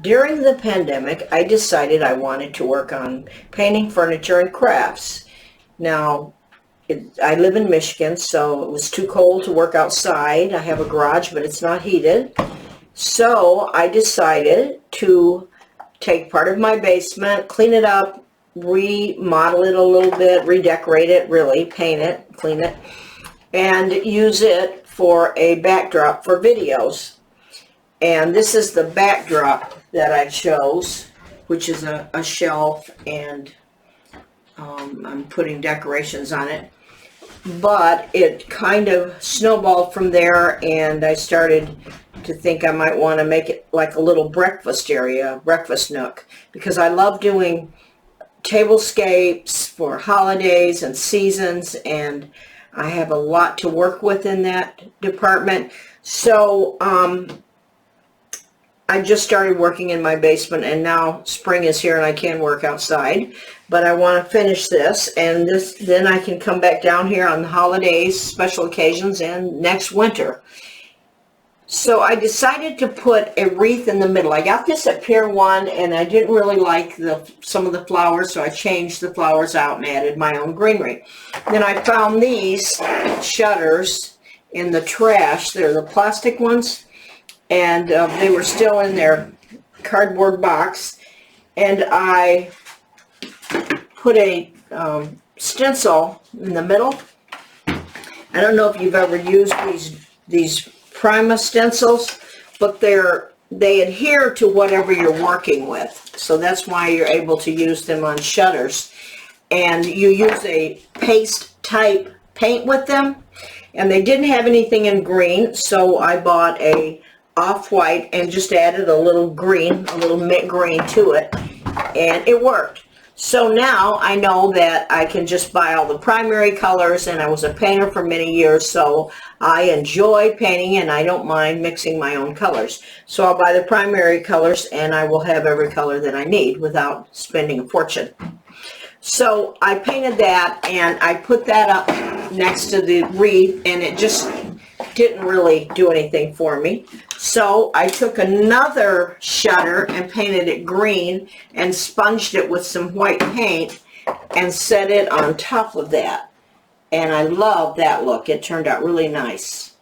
During the pandemic, I decided I wanted to work on painting, furniture, and crafts. Now, I live in Michigan, so it was too cold to work outside. I have a garage, but it's not heated. So I decided to take part of my basement, clean it up, remodel it a little bit, redecorate it, really, paint it, clean it, and use it for a backdrop for videos. And this is the backdrop that I chose, which is a shelf, and I'm putting decorations on it. But it kind of snowballed from there, and I started to think I might want to make it like a little breakfast area, breakfast nook, because I love doing tablescapes for holidays and seasons, and I have a lot to work with in that department. So I just started working in my basement, and now spring is here and I can work outside. But I want to finish this, and then I can come back down here on the holidays, special occasions, and next winter. So I decided to put a wreath in the middle. I got this at Pier 1, and I didn't really like some of the flowers, so I changed the flowers out and added my own greenery. Then I found these shutters in the trash. They're the plastic ones, and they were still in their cardboard box, and I put a stencil in the middle. I don't know if you've ever used these Prima Stencils, but they adhere to whatever you're working with, so that's why you're able to use them on shutters. And you use a paste type paint with them, and they didn't have anything in green, so I bought a off-white and just added a little green, a little mint green to it, and it worked. So now I know that I can just buy all the primary colors, and I was a painter for many years, so I enjoy painting and I don't mind mixing my own colors. So I'll buy the primary colors and I will have every color that I need without spending a fortune. So I painted that and I put that up next to the wreath, and it just didn't really do anything for me. So I took another shutter and painted it green and sponged it with some white paint and set it on top of that. And I love that look. It turned out really nice.